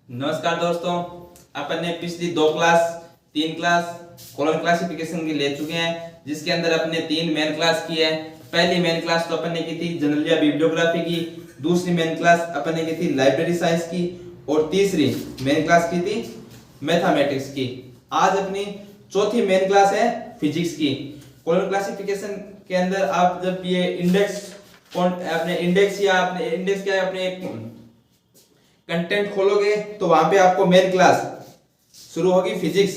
नमस्कार दोस्तों, अपन ने पिछली 3 क्लास कॉलम क्लासिफिकेशन की ले चुके हैं, जिसके अंदर अपने 3 मेन क्लास की है। पहली मेन क्लास तो अपन ने की थी जनरल या बिब्लियोग्राफी की, दूसरी मेन क्लास अपन ने की थी लाइब्रेरी साइंस की और तीसरी मेन क्लास की थी मैथमेटिक्स की। आज अपनी चौथी मेन क्लास है फिजिक्स की। कॉलम क्लासिफिकेशन के अंदर आप जब ये इंडेक्स अपने इंडेक्स या अपने इंडेक्स क्या अपने कंटेंट खोलोगे तो वहां पे आपको मेन क्लास शुरू होगी फिजिक्स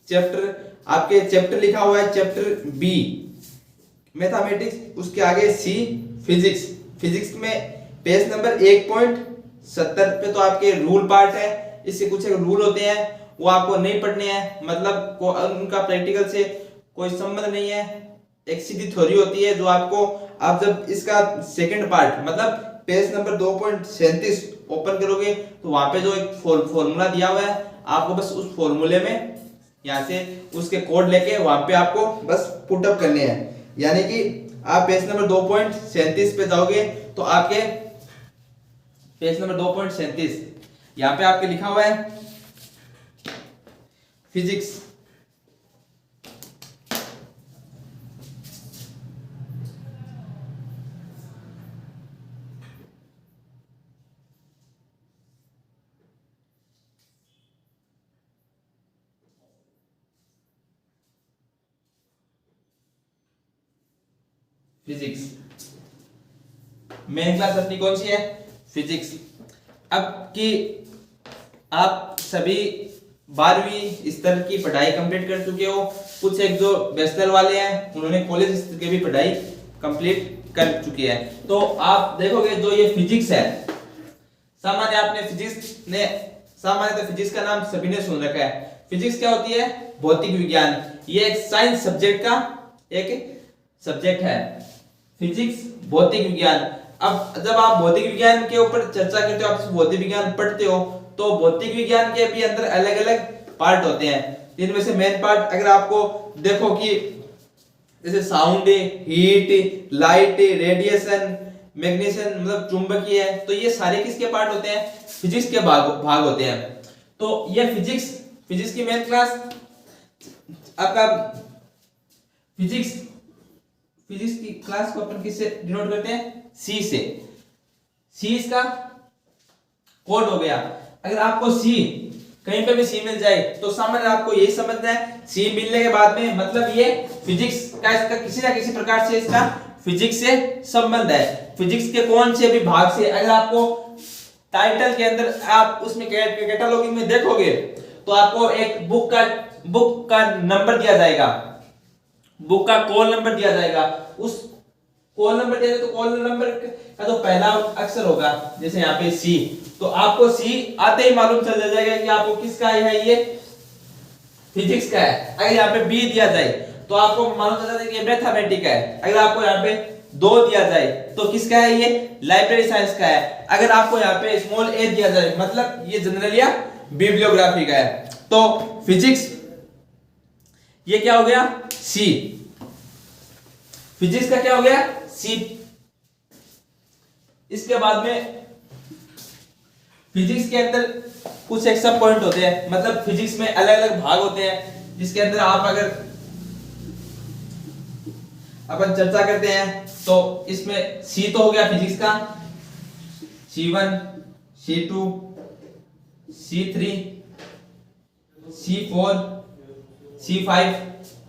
चैप्टर। आपके चैप्टर लिखा हुआ है चैप्टर बी मैथमेटिक्स, उसके आगे सी फिजिक्स। फिजिक्स में पेज नंबर 1.70 पे तो आपके रूल पार्ट है। इससे कुछ एक रूल होते हैं वो आपको नहीं पढ़ने हैं, मतलब उनका प्रैक्टिकल से कोई संबंध नहीं है। एक सीधी थ्योरी होती है जो आपको, आप जब इसका सेकंड पार्ट मतलब पेज नंबर 2.37 ओपन करोगे तो वहां पे जो एक फॉर्मूला दिया हुआ है, आपको बस उस फॉर्मूले में यहाँ से उसके कोड लेके वहां पे आपको बस पुटअप करने हैं। यानी कि आप पेज नंबर 2.37 पे जाओगे तो आपके पेज नंबर 2.37 यहाँ पे आपके लिखा हुआ है फिजिक्स। फिजिक्स मेन क्लास अपनी कौन सी है? फिजिक्स। अब कि आप सभी 12वीं स्तर की पढ़ाई कंप्लीट कर चुके हो, कुछ एक जो बैचलर वाले हैं उन्होंने कॉलेज स्तर की भी पढ़ाई कंप्लीट कर चुकी है। तो आप देखोगे जो ये फिजिक्स है, सामान्य आपने तो फिजिक्स का नाम सभी ने सुन रखा है। फिजिक्स क्या होती है? भौतिक विज्ञान। ये एक साइंस सब्जेक्ट का एक सब्जेक्ट है फिजिक्स, भौतिक विज्ञान। अब जब आप भौतिक विज्ञान के ऊपर चर्चा करते हो, आप भौतिक विज्ञान पढ़ते हो, तो भौतिक विज्ञान के भी अंदर अलग अलग पार्ट होते हैं। इनमें से मेन पार्ट अगर आपको देखो कि जैसे साउंड, हीट, लाइट, रेडिएशन, मैग्नेशन मतलब चुंबकीय है, तो ये सारे किसके पार्ट होते हैं? फिजिक्स के भाग होते हैं। तो ये फिजिक्स की मेन क्लास आपका फिजिक्स की क्लास को अपन किससे डिनोट करते हैं? सी से। सी इसका कोड हो गया। अगर आपको सी कहीं पे भी सी मिल जाए तो सामान्य आपको यही समझना है, सी मिलने के बाद में मतलब ये फिजिक्स का इसका किसी ना किसी प्रकार से इसका फिजिक्स से संबंध है। फिजिक्स के कौन से भी भाग से, अगर आपको टाइटल के अंदर आप उसमें कैटलॉगिंग में देखोगे तो आपको एक बुक का नंबर दिया जाएगा, बुक का कॉल नंबर दिया जाएगा। उस कॉल नंबर दिया जाएगा तो कॉल नंबर का जो पहला अक्षर होगा, जैसे यहाँ पे सी, तो आपको सी आते ही मालूम चल जाएगा कि आपको किसका है, ये फिजिक्स का है। अगर यहाँ पे बी दिया जाए तो आपको मालूम चल जाएगा कि ये मैथमेटिक्स है। अगर आपको यहाँ पे 2 दिया जाए तो किसका है? ये लाइब्रेरी साइंस का है। अगर आपको यहाँ पे स्मॉल ए दिया जाए मतलब ये जनरल या बिब्लियोग्राफी का है। तो फिजिक्स ये क्या हो गया? सी। फिजिक्स का क्या हो गया? सी। इसके बाद में फिजिक्स के अंदर कुछ एक सब पॉइंट होते हैं, मतलब फिजिक्स में अलग अलग भाग होते हैं, जिसके अंदर आप अगर अपन चर्चा करते हैं तो इसमें सी तो हो गया फिजिक्स का, C1, C2, C3, C4, C5।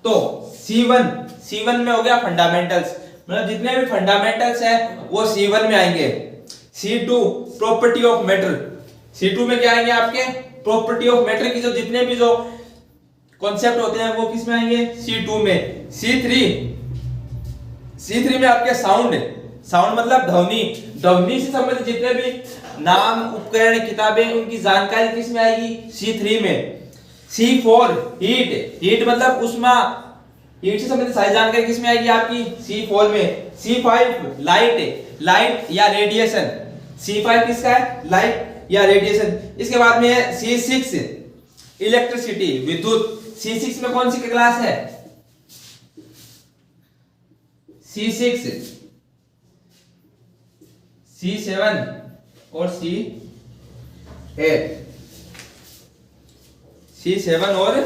तो C1 में हो गया फंडामेंटल्स, मतलब जितने भी फंडामेंटल्स है वो C1 में आएंगे। C2 property of matter, C2 में क्या आएंगे? आपके प्रॉपर्टी ऑफ मैटर की जो जितने भी जो कॉन्सेप्ट होते हैं वो किस में आएंगे? C2 में। C3 में आपके साउंड मतलब ध्वनि से संबंधित जितने भी नाम, उपकरण, किताबें, उनकी जानकारी किस में आएगी? C3 में। C4 हीट मतलब उष्मा, हीट से संबंधित सारी जानकारी किस में आएगी? आपकी C4 में। C5 लाइट या रेडिएशन, C5 किसका है? लाइट या रेडिएशन। इसके बाद में है C6 इलेक्ट्रिसिटी, विद्युत। C6 में कौन सी क्लास है? C6, C7 और C8। C7 और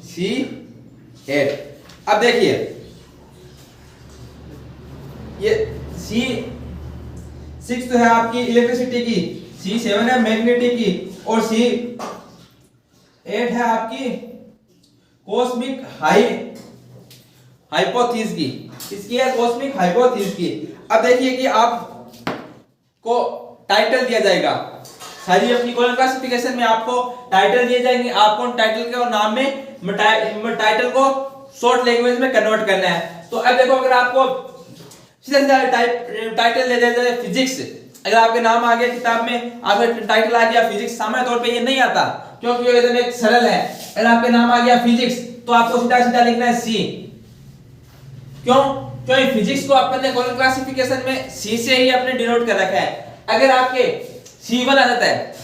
C8। अब देखिए ये C6 तो है आपकी इलेक्ट्रिसिटी की, C7 है मैग्नेटिक की, और C8 है आपकी कॉस्मिक हाइपोथीसिस की। इसकी है कॉस्मिक हाइपोथीसिस की। अब देखिए कि आपको टाइटल दिया जाएगा, सारी अपनी कॉलम क्लासिफिकेशन में आपको टाइटल दिए जाएंगे। आपको टाइटल के और नाम में टाइटल को शॉर्ट लैंग्वेज में कन्वर्ट करना है। तो अब देखो, अगर आपको सीधा टाइटल दे दिया जाए फिजिक्स, अगर आपके नाम आ गया किताब में, आपका टाइटल आ गया फिजिक्स, सामान्य तौर पे ये नहीं आता क्योंकि ये एकदम एक सरल है। अगर आपके नाम आ गया फिजिक्स तो आपको सीधा सीधा लिखना है सी। क्यों? क्योंकि फिजिक्स को अपने कॉलम क्लासिफिकेशन में सी से ही अपने डिनोट कर रखा है। अगर आपके C1 आ जाता है,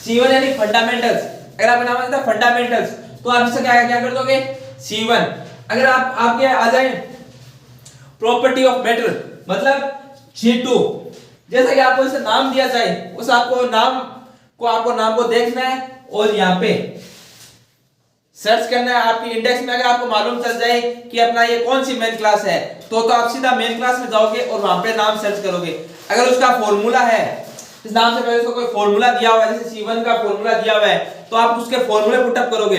C1 यानी फंडामेंटल्स, अगर आपका नाम आ जाता है फंडामेंटल्स, तो आप इससे क्या कर दोगे C1। अगर आपके आ जाए प्रॉपर्टी ऑफ मैटर, मतलब C2, जैसा कि आपको इसे नाम दिया जाए, उस आपको नाम को देखना है और यहाँ पे सर्च करना है आपकी इंडेक्स में। अगर आपको मालूम चल जाए कि अपना ये कौन सी मेन क्लास है, तो आप सीधा मेन क्लास में जाओगे और वहां पे नाम सर्च करोगे। अगर उसका फॉर्मूला है, इस नाम से पहले उसको कोई फॉर्मूला दिया हुआ है, जैसे C1 का फॉर्मूला दिया हुआ है, तो आप उसके फॉर्मूले पुटअप करोगे।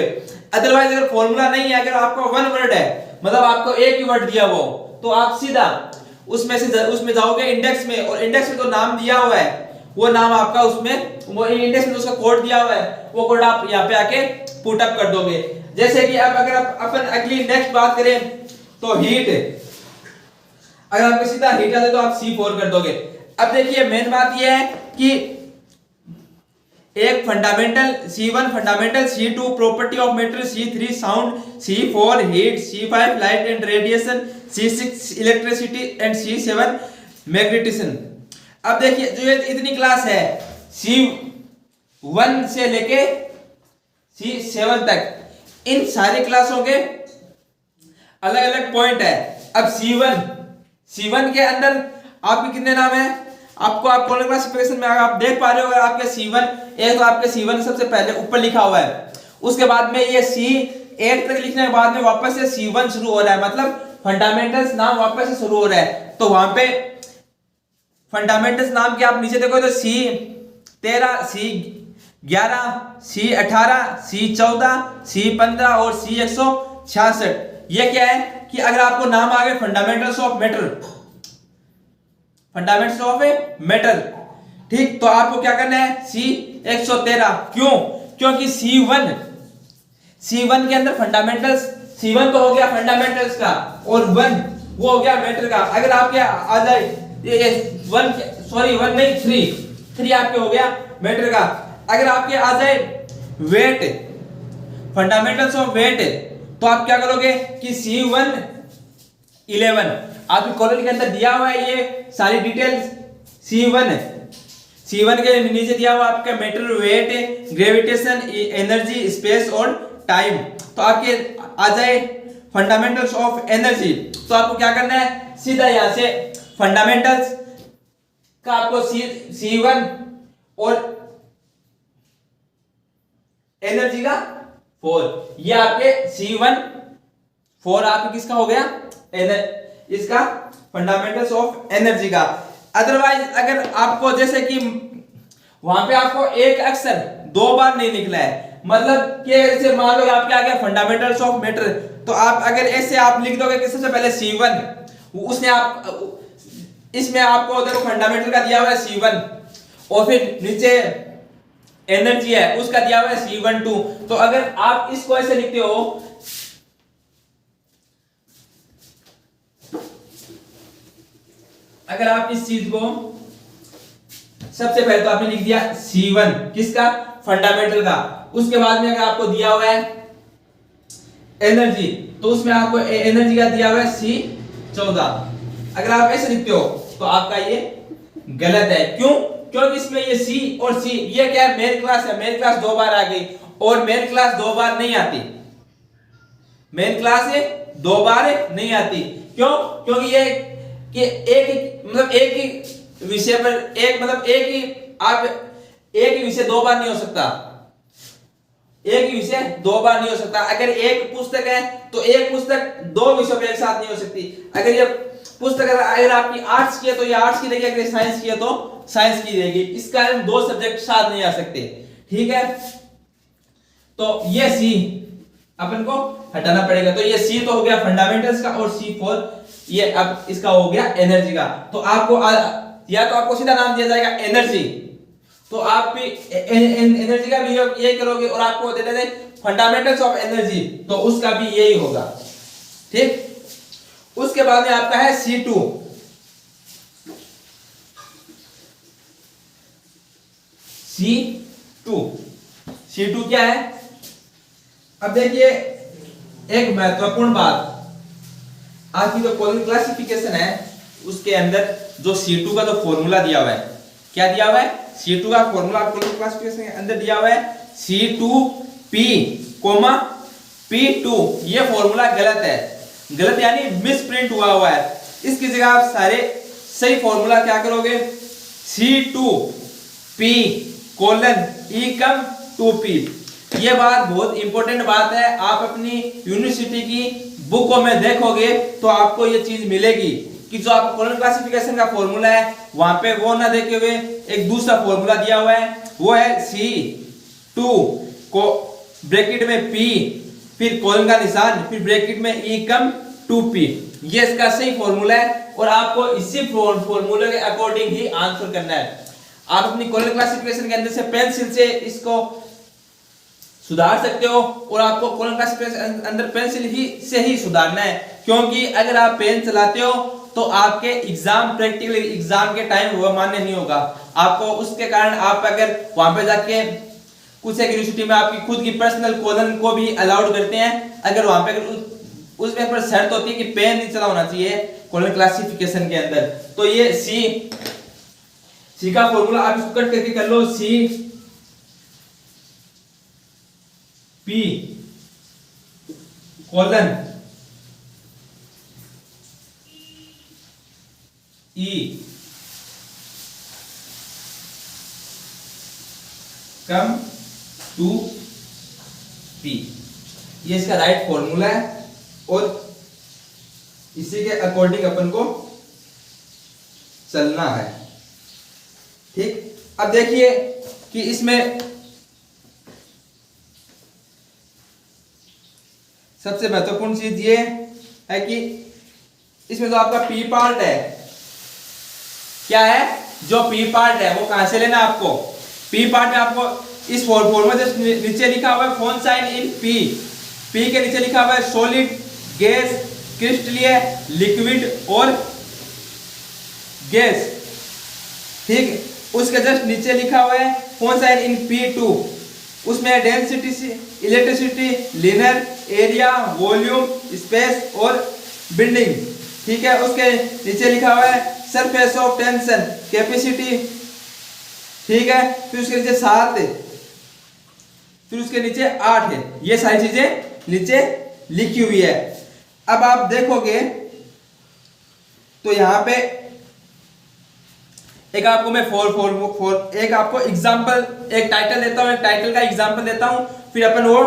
अदरवाइज अगर फॉर्मूला नहीं है, अगर आपको वन वर्ड है, मतलब आपको एक ही वर्ड दिया वो, तो आप सीधा उसमें जाओगे इंडेक्स में, और इंडेक्स में जो नाम दिया हुआ है वो नाम आपका उसमें, वो इंडेक्स में उसका कोड दिया हुआ है, वो कोड आप यहाँ पे आके पुट अप कर दोगे। जैसे कि अब अगर अपन अगली नेक्स्ट बात करें तो हीट, अगर आपको सीधा हीट आता है तो आप C4 कर दोगे। अब देखिए मेन बात ये है कि एक fundamental C1 fundamental, C2 property of matter, C3 sound, C4 heat, C5 light and radiation, C6 electricity and C7 magnetism. अब देखिए जो ये इतनी क्लास है C1 से लेके C7 तक, इन सारी क्लासों के अलग अलग पॉइंट है। अब C1 के अंदर आपके कितने नाम है, आपको आप कॉलम क्लासिफिकेशन में आप देख पा रहे हो। अगर आपके C1, एक तो आपके C1 सबसे पहले ऊपर लिखा हुआ है, उसके बाद में ये C8 तक लिखने के बाद में वापस से C1 शुरू हो रहा है, मतलब फंडामेंटल्स नाम वापस से शुरू हो रहा है। तो वहां पे फंडामेंटल्स नाम के आप नीचे देखो तो C13, C11, C18, C14, C15 और C166। ये क्या है कि अगर आपको नाम आ गए fundamentals of matter, fundamentals of metal, ठीक, तो आपको क्या करना है C113। क्यों? क्योंकि C1 के अंदर फंडामेंटल्स, C1 तो हो गया फंडामेंटल्स का, और 1 वो हो गया मैटर का। अगर आपके आ जाए ये 1 नहीं 3 आपके हो गया मैटर का। अगर आपके आ जाए वेट, फंडामेंटल्स ऑफ वेट, तो आप क्या करोगे कि C111 आपके कॉलम के अंदर दिया हुआ है, ये सारी डिटेल्स C1 के नीचे दिया हुआ आपका matter, weight, gravitation, energy, space और टाइम। तो आपके आ जाए फंडामेंटल्स ऑफ एनर्जी, तो आपको क्या करना है सीधा यहां से फंडामेंटल्स का आपको C1 और एनर्जी का 4, ये आपके C1 4 आपके किसका हो गया, इसका फंडामेंटल्स ऑफ एनर्जी का। अदरवाइज अगर आपको जैसे कि वहां पे आपको एक अक्षर 2 बार नहीं निकला है, मतलब कि जैसे मान लो आपके आ गया फंडामेंटल्स ऑफ मैटर, तो आप अगर ऐसे आप लिख दोगे कि सबसे पहले C1, उसने आप इसमें आपको देखो फंडामेंटल का दिया हुआ है C1, और फिर नीचे एनर्जी है उसका दिया हुआ है C12। तो अगर आप इसको ऐसे लिखते हो, अगर आप इस चीज को सबसे पहले तो आपने लिख दिया C1 किसका, फंडामेंटल का, उसके बाद में अगर आपको दिया हुआ है एनर्जी, तो उसमें आपको एनर्जी का दिया हुआ है C14। अगर आप ऐसे लिखते हो तो आपका ये गलत है। क्यों? क्योंकि इसमें ये C और C ये क्या है, मेन क्लास है, मेन क्लास 2 बार आ गई, और मेन क्लास 2 बार नहीं आती, मेन क्लास 2 बार नहीं आती। क्यों? क्योंकि ये कि एक ही विषय पर एक ही विषय 2 बार नहीं हो सकता। एक ही विषय दो बार नहीं हो सकता। अगर एक पुस्तक है तो एक पुस्तक दो विषयों में एक साथ नहीं हो सकती। अगर ये पुस्तक अगर आपकी आर्ट्स की है तो ये आर्ट्स की रहेगी, अगर साइंस की है तो साइंस की रहेगी। इस कारण दो सब्जेक्ट साथ नहीं आ सकते, ठीक है। तो ये सी अपन को हटाना पड़ेगा। तो ये सी तो हो गया फंडामेंटल्स का, और C4 ये अब इसका हो गया एनर्जी का। तो आपको या तो आपको सीधा नाम दिया जाएगा एनर्जी, तो आप भी एनर्जी का भी ये करोगे, और आपको दे देते फंडामेंटल्स ऑफ एनर्जी, तो उसका भी यही होगा, ठीक। उसके बाद में आपका है C2। C2 क्या है? अब देखिए एक महत्वपूर्ण बात, आपकी जो कॉलम क्लासिफिकेशन है उसके अंदर जो C2 का जो फॉर्मूला दिया हुआ है, क्या दिया हुआ है? C2 का फॉर्मूला कॉलम क्लासिफिकेशन के अंदर दिया हुआ है C2P, P2। ये फॉर्मूला गलत है, गलत यानी मिसप्रिंट हुआ है। इसकी जगह आप सारे सही फॉर्मूला क्या करोगे? C2P E 2P। ये बात बहुत इंपॉर्टेंट बात है, आप अपनी यूनिवर्सिटी की बुकों में देखोगे तो आपको ये चीज मिलेगी कि जो आपको कॉलम क्लासिफिकेशन का फॉर्मूला है वहां पे वो ना देखे हुए एक दूसरा फॉर्मूला दिया हुआ है, वो है C2 को ब्रैकेट में P, फिर कॉलम का निशान, फिर ब्रैकेट में E 2P। ये इसका सही फॉर्मूला है, और आपको इसी फॉर्मूले के अकॉर्डिंग ही आंसर करना है। आप अपनी कॉलम क्लासिफिकेशन के अंदर से पेंसिल से इसको सुधार सकते हो, और आपको कॉलम क्लासिफिकेशन अंदर पेंसिल ही से ही सुधारना है, क्योंकि अगर आप पेन चलाते हो तो आपके एग्जाम प्रैक्टिकल एग्जाम के टाइम वो मान्य नहीं होगा आपको। उसके कारण आप अगर वहां पे जाके कुछ एक यूनिवर्सिटी में आपकी खुद की पर्सनल कॉलम को भी अलाउड करते हैं, अगर वहां पे उसमें पर शर्त होती है कि पेन नहीं चला होना चाहिए कॉलम क्लासिफिकेशन के अंदर। तो ये सी का फॉर्मूला आप इसको कट करके कर लो, P कोलन E 2P। ये इसका राइट फॉर्मूला है, और इसी के अकॉर्डिंग अपन को चलना है, ठीक। अब देखिए कि इसमें सबसे महत्वपूर्ण चीज ये है कि इसमें जो आपका P पार्ट है, क्या है? जो P पार्ट है वो कहां से लेना है आपको? P पार्ट में आपको इस फॉर्मूला जो नीचे लिखा हुआ है फोन साइन इन P के नीचे लिखा हुआ है सॉलिड, गैस, क्रिस्टलीय, लिक्विड और गैस, ठीक। उसके जस्ट नीचे लिखा हुआ है फोन साइन इन P2, उसमें density, electricity, linear, area, volume, space और बिल्डिंग, ठीक है। उसके नीचे लिखा हुआ है सरफेस ऑफ टेंशन, कैपेसिटी, ठीक है। फिर उसके नीचे 7, फिर उसके नीचे 8 है। ये सारी चीजें नीचे लिखी हुई है। अब आप देखोगे तो यहां पे एक आपको मैं एक आपको एग्जांपल, एक टाइटल देता हूं, एक टाइटल का एग्जांपल देता हूं, फिर अपन वो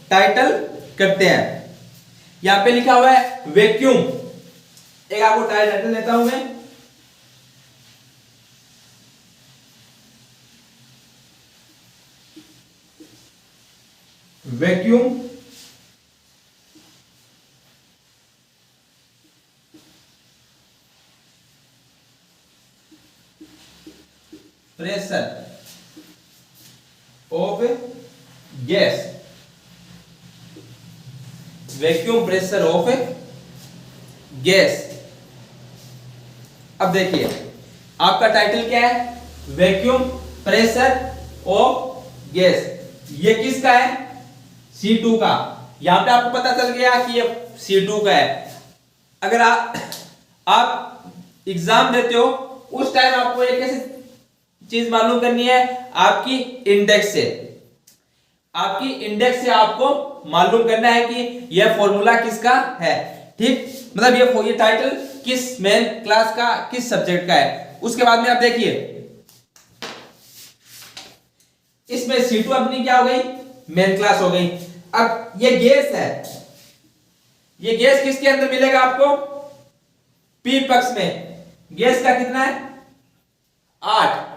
टाइटल करते हैं। यहां पे लिखा हुआ है वैक्यूम, एक आपको टाइटल देता हूं मैं, vacuum pressure of gas, vacuum pressure of gas. अब देखिए आपका टाइटल क्या है? Vacuum pressure of gas. ये किसका है? C2 का। यहां पे आपको पता चल गया कि ये C2 का है। अगर आप एग्जाम देते हो उस टाइम आपको एक ऐसी चीज मालूम करनी है, आपकी इंडेक्स से, आपकी इंडेक्स से आपको मालूम करना है कि यह फॉर्मूला किसका है, ठीक। मतलब ये टाइटल किस मेन क्लास का, किस सब्जेक्ट का है। उसके बाद में आप देखिए इसमें C2 अपनी क्या हो गई? मेन क्लास हो गई। अब ये गैस है, ये गैस किसके अंदर मिलेगा आपको? पी पक्ष में। गैस का कितना है? 8।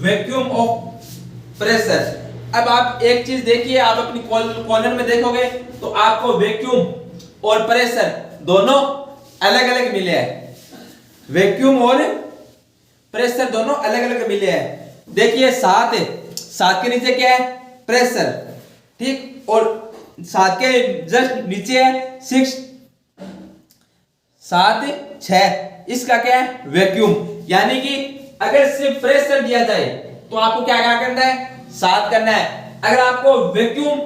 Vacuum of pressure. अब आप एक चीज देखिए, आप अपनी कॉलम में देखोगे तो आपको वैक्यूम और प्रेशर दोनों अलग अलग मिले हैं। वैक्यूम और प्रेशर दोनों अलग अलग मिले हैं। देखिए 7 है, 7 के नीचे क्या है? प्रेशर, ठीक, और 7 के जस्ट नीचे है 6, 7 6, इसका क्या है? वैक्यूम। यानी कि अगर सिर्फ प्रेशर दिया जाए तो आपको क्या क्या करना है? 7 करना है। अगर आपको वैक्यूम,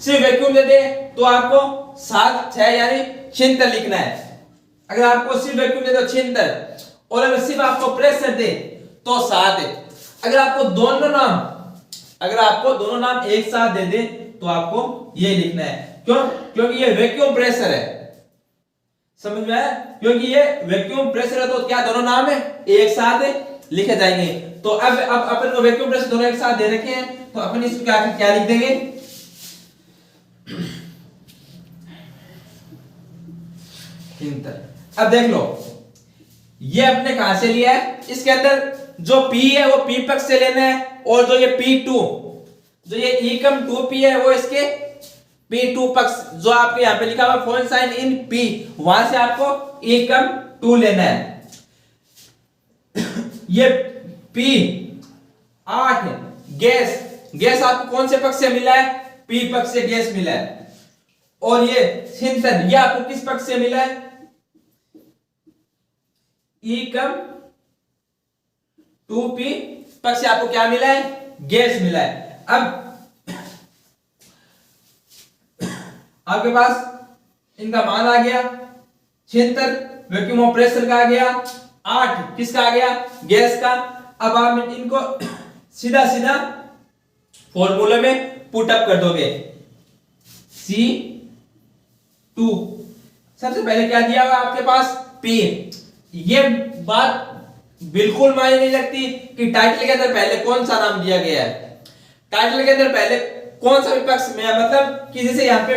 सिर्फ वैक्यूम दे दे तो आपको 7 6 यानी 76 लिखना है। अगर आपको सिर्फ वैक्यूम दे तो 76, और अगर सिर्फ आपको प्रेशर दे तो 7 है। अगर आपको दोनों नाम एक साथ दे दे तो आपको ये लिखना है। क्यों? क्योंकि ये वैक्यूम प्रेशर है। समझ में आया? क्योंकि ये वैक्यूम प्रेशर है तो क्या दोनों नाम है एक साथ लिखे जाएंगे। तो अब अपन को वैक्यूम प्रेशर दोनों एक साथ दे रखे हैं तो अपन इसको क्या लिख देंगे? अब देख लो, ये अपने कहां से लिया है? इसके अंदर जो P है वो P पक्ष से लेना है, और जो ये P2, जो ये एकम 2P है वो इसके P2 पक्ष, जो आपके यहां पे लिखा हुआ फॉरेन साइन इन P, वहां से आपको एकम 2 लेना है। ये P8 गैस, गैस आपको कौन से पक्ष से मिला है? P पक्ष से गैस मिला है। और ये सिंथन, ये आपको किस पक्ष से मिला है? एकम 2P पक्ष से आपको क्या मिला है? गैस मिला है। अब आपके पास इनका मान आ गया 76, वैक्यूम ऑफ प्रेशर का आ गया 8, किसका आ गया? गैस का। अब आप इनको सीधा सीधा फॉर्मूले में पुट अप कर दोगे। C2 सबसे पहले क्या दिया हुआ आपके पास? P। ये बात बिल्कुल मायने नहीं रखती कि टाइटल के अंदर पहले कौन सा नाम दिया गया है। टाइटल के अंदर पहले कौन सा विपक्ष में है, मतलब कि जैसे यहाँ पे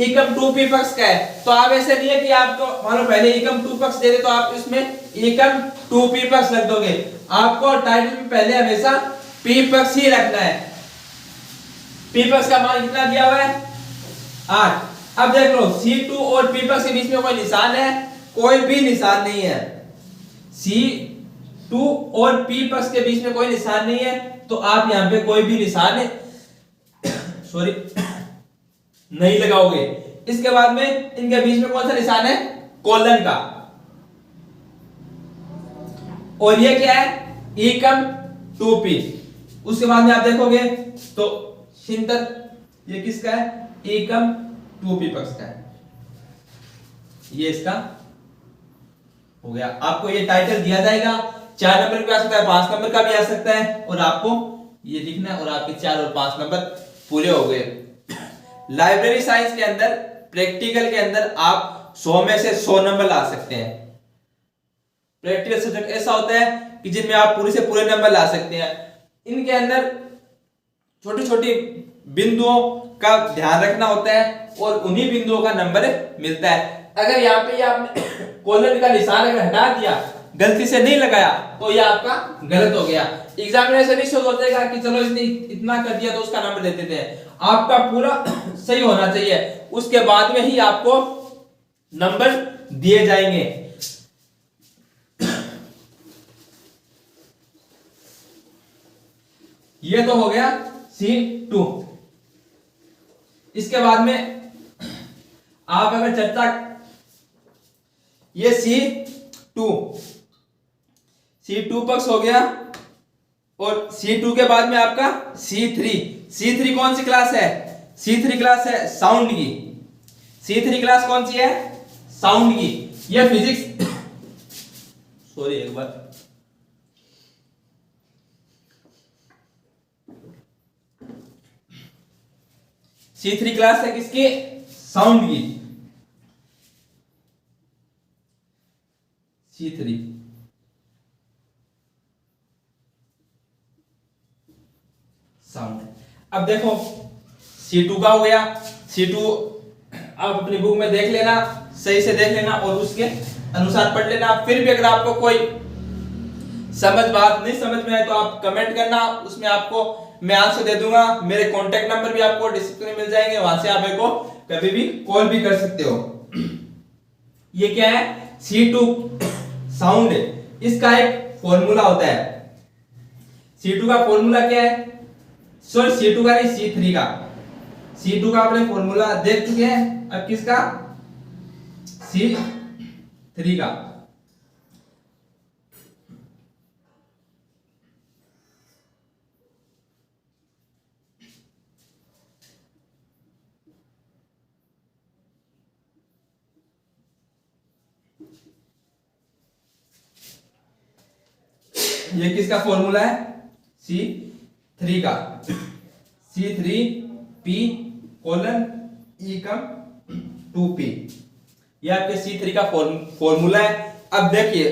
एकम 2P पक्ष का है तो आप ऐसे नहीं है कि आपको मान लो पहले एकम 2 पक्ष दे दे तो आप इसमें एकम 2P पक्ष रख दोगे। आपको टाइटल में पहले हमेशा P पक्ष ही रखना है। P पक्ष का मान कितना दिया हुआ है? 8। अब देख लो C2 और P पक्ष के बीच में कोई निशान है? कोई भी निशान नहीं है। C2 और P पक्ष के बीच में कोई निशान नहीं है, तो आप यहां पे कोई भी निशान सॉरी नहीं लगाओगे। इसके बाद में इनके बीच में कौन सा निशान है? कोलन का। और ये क्या है? एकम 2P। उसके बाद में आप देखोगे तो सिंतर, ये किसका है? एकम 2P पक्ष का है। ये इसका हो गया। आपको ये टाइटल दिया जाएगा, 4 नंबर भी आ सकता है, 5 नंबर का भी आ सकता है, और आपको ये लिखना है और आपके 4 और 5 नंबर पूरे हो गए। लाइब्रेरी साइंस के अंदर प्रैक्टिकल के अंदर आप 100 में से 100 नंबर ला सकते हैं। प्रैक्टिकल सब्जेक्ट ऐसा होता है कि जिनमें आप पूरे से पूरे नंबर ला सकते हैं। इनके अंदर छोटी छोटी बिंदुओं का ध्यान रखना होता है और उन्हीं बिंदुओं का नंबर मिलता है। अगर यहाँ पे आपने कोलन का निशान अगर हटा दिया, गलती से नहीं लगाया, तो ये आपका गलत हो गया। एग्जामिनेशन नहीं सोचेगा कि चलो इसने इतना कर दिया तो उसका नंबर दे देते हैं। आपका पूरा सही होना चाहिए, उसके बाद में ही आपको नंबर दिए जाएंगे। ये तो हो गया C2। इसके बाद में आप अगर चर्चा, ये C2 पक्ष हो गया, और C2 के बाद में आपका C3 कौन सी क्लास है? C3 क्लास है साउंड की। C3 क्लास कौन सी है? साउंड की। ये फिजिक्स सॉरी एक बार, C3 क्लास है किसकी? साउंड की। C3 sound. अब देखो C2 का हो गया। C2 आप अपनी बुक में देख लेना, सही से देख लेना और उसके अनुसार पढ़ लेना। फिर भी अगर आपको कोई बात नहीं समझ में आए तो आप कमेंट करना, उसमें आपको मैं आंसर दे दूंगा। मेरे कांटेक्ट नंबर भी आपको डिस्क्रिप्शन में मिल जाएंगे, वहां से आप मेरे को कभी भी कॉल भी कर सकते हो। ये क्या है? C2 साउंड, इसका एक फॉर्मूला होता है। C2 का फॉर्मूला क्या है? सॉरी C2 का नहीं, C3 का। C2 का आपने फॉर्मूला देख चुके हैं, अब किसका? C3 का। ये किसका फॉर्मूला है? C3 का। C3P कोलन E कम 2P, ये आपके C3 का फॉर्मूला है। अब देखिए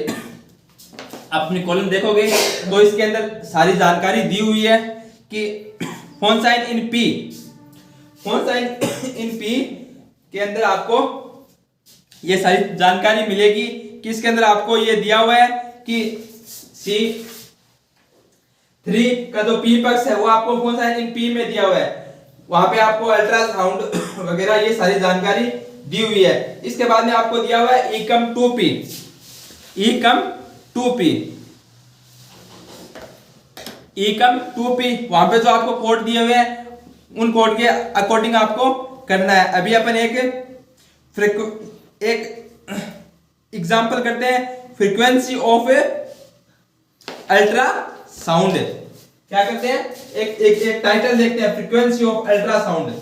अपनी कॉलम देखोगे तो इसके अंदर सारी जानकारी दी हुई है कि phone sign in P, phone sign in P के अंदर आपको ये सारी जानकारी मिलेगी कि इसके अंदर आपको ये दिया हुआ है कि C3 का जो P पक्ष है वो आपको फोन साइन इन P में दिया हुआ है, वहां पे आपको अल्ट्रासाउंड वगैरह ये सारी जानकारी दी हुई है। इसके बाद में आपको दिया हुआ है E कम 2P, E कम 2P, E कम 2P, वहां पे जो आपको कोड दिए हुए हैं उन कोड के अकॉर्डिंग आपको करना है। अभी अपन एक एग्जांपल करते हैं, फ्रीक्वेंसी ऑफ अल्ट्रासाउंड। क्या करते हैं? एक टाइटल देखते हैं, frequency of ultrasound.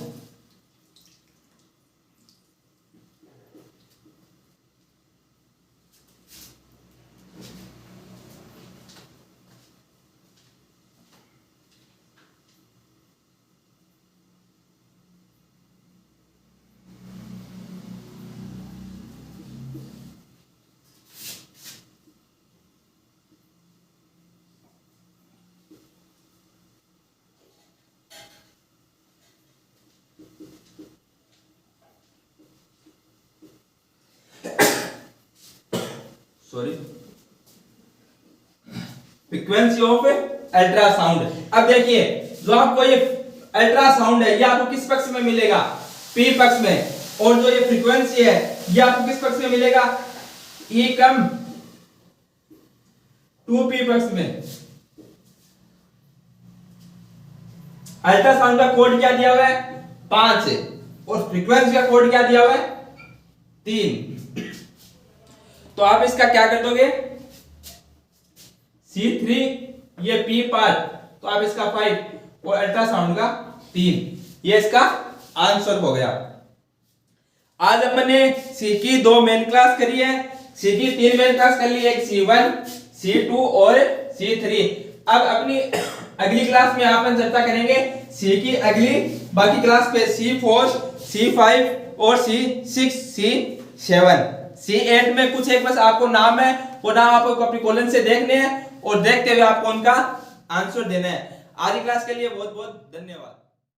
Sorry, frequency of ultrasound. अब देखिए जो आपको ये अल्ट्रासाउंड है ये आपको किस पक्ष में मिलेगा? P पक्ष में। और जो ये फ्रीक्वेंसी है ये आपको किस पक्ष में मिलेगा? E कम 2P पक्ष में। अल्ट्रासाउंड का कोड क्या दिया हुआ है? 5 और फ्रीक्वेंसी का कोड क्या दिया हुआ है? 3। तो आप इसका क्या कर दोगे? C3 ये P पार्ट, तो आप इसका 5 और अल्ट्रासाउंड का 3, ये इसका आंसर हो गया। आज अपन ने C की 2 मेन क्लास करी है, C की 3 मेन क्लास कर ली, एक C1, C2 और C3। अब अपनी अगली क्लास में अपन चर्चा करेंगे C की अगली बाकी क्लास पे C4, C5 और C6, C7, C8 में कुछ एक बस आपको नाम है, वो नाम आपको अपनी कॉलम से देखने हैं और देखते हुए आपको उनका आंसर देना है। आज की क्लास के लिए बहुत बहुत धन्यवाद।